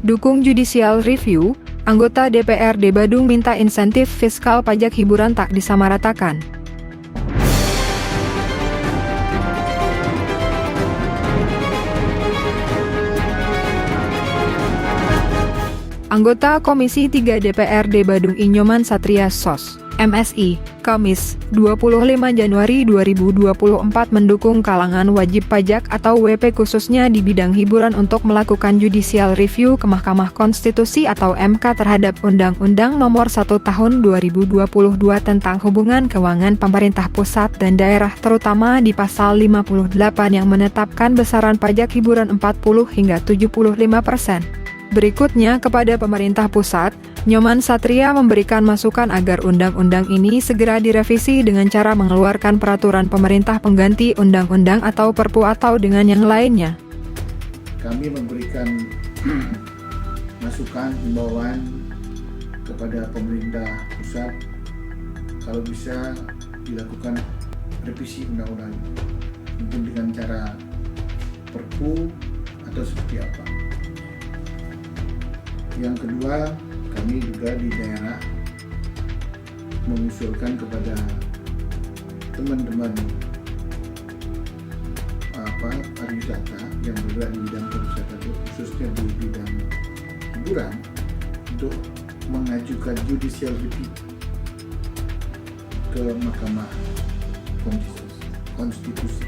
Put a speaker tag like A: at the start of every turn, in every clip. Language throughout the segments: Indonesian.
A: Dukung judicial review, anggota DPRD Badung minta insentif fiskal pajak hiburan tak disamaratakan. Anggota Komisi 3 DPRD Badung Nyoman Satria SOS, MSI, Kamis, 25 Januari 2024 mendukung kalangan wajib pajak atau WP khususnya di bidang hiburan untuk melakukan judicial review ke Mahkamah Konstitusi atau MK terhadap Undang-Undang Nomor 1 Tahun 2022 tentang hubungan keuangan pemerintah pusat dan daerah terutama di Pasal 58 yang menetapkan besaran pajak hiburan 40 hingga 75%. Berikutnya kepada pemerintah pusat, Nyoman Satria memberikan masukan agar undang-undang ini segera direvisi dengan cara mengeluarkan peraturan pemerintah pengganti undang-undang atau Perpu atau dengan yang lainnya.
B: Kami memberikan masukan himbauan kepada pemerintah pusat kalau bisa dilakukan revisi undang-undang mungkin dengan cara Perpu atau seperti apa. Yang kedua, kami juga di daerah mengusulkan kepada teman-teman pariwisata yang bergerak di bidang pariwisata, khususnya di bidang hiburan, untuk mengajukan judicial review ke Mahkamah Konstitusi.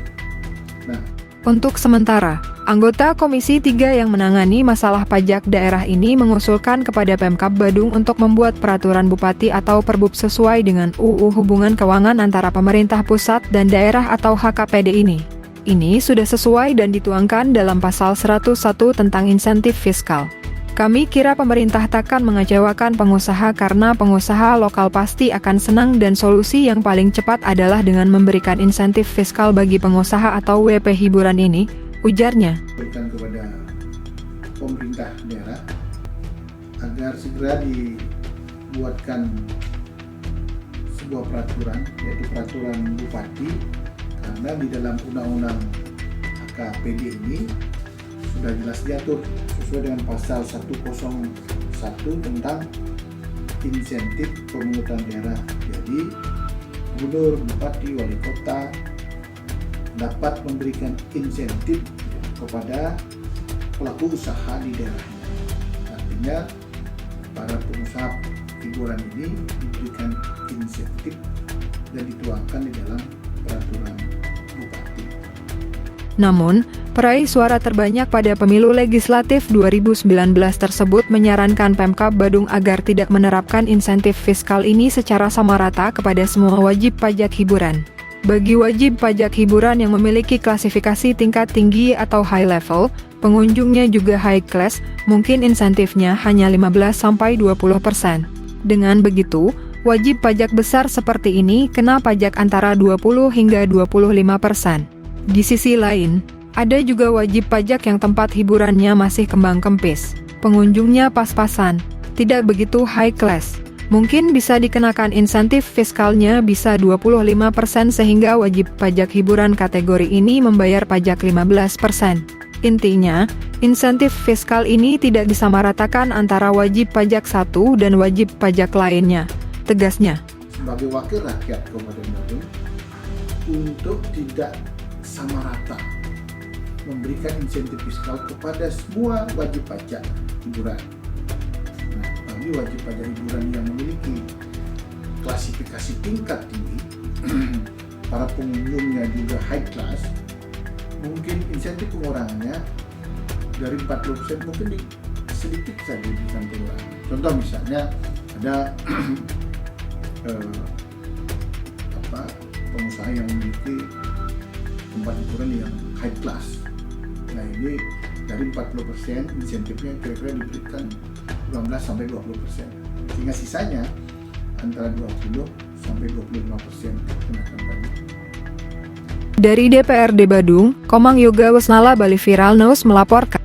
B: Nah,
A: untuk sementara, anggota Komisi 3 yang menangani masalah pajak daerah ini mengusulkan kepada Pemkab Badung untuk membuat peraturan Bupati atau Perbub sesuai dengan UU Hubungan Keuangan antara pemerintah pusat dan daerah atau HKPD ini. Ini sudah sesuai dan dituangkan dalam Pasal 101 tentang insentif fiskal. Kami kira pemerintah takkan mengecewakan pengusaha karena pengusaha lokal pasti akan senang dan solusi yang paling cepat adalah dengan memberikan insentif fiskal bagi pengusaha atau WP hiburan ini, ujarnya.
B: Berikan kepada pemerintah daerah agar segera dibuatkan sebuah peraturan, yaitu peraturan Bupati, karena di dalam undang-undang HKPD ini sudah jelas diatur sesuai dengan pasal 101 tentang insentif pemungutan daerah. Jadi gubernur, bupati, wali kota dapat memberikan insentif kepada pelaku usaha di daerahnya. Artinya para pengusaha hiburan ini diberikan insentif dan dituangkan di dalam peraturan bupati.
A: Namun, peraih suara terbanyak pada pemilu legislatif 2019 tersebut menyarankan Pemkab Badung agar tidak menerapkan insentif fiskal ini secara sama rata kepada semua wajib pajak hiburan. Bagi wajib pajak hiburan yang memiliki klasifikasi tingkat tinggi atau high level, pengunjungnya juga high class, mungkin insentifnya hanya 15-20%. Dengan begitu, wajib pajak besar seperti ini kena pajak antara 20 hingga 25%. Di sisi lain, ada juga wajib pajak yang tempat hiburannya masih kembang kempis, pengunjungnya pas-pasan, tidak begitu high class. Mungkin bisa dikenakan insentif fiskalnya bisa 25% sehingga wajib pajak hiburan kategori ini membayar pajak 15%. Intinya, insentif fiskal ini tidak disamaratakan antara wajib pajak satu dan wajib pajak lainnya, tegasnya.
B: Sebagai wakil rakyat Kabupaten Badung, untuk tidak sama rata memberikan insentif fiskal kepada semua wajib pajak hiburan. Nah, bagi wajib pajak hiburan yang memiliki klasifikasi tingkat tinggi, para pengunjungnya juga high class, mungkin insentif pengurangannya dari 40% mungkin sedikit saja diberikan pengurangan. Contoh misalnya ada pengusaha yang memiliki tempat hiburan yang high class. Nah, ini dari 40% insentifnya kira-kira diberikan 15-20%. Sehingga sisanya antara 20-25% kenakan pajak.
A: Dari DPRD Badung, Komang Yoga Wisnala Bali Viral News melaporkan.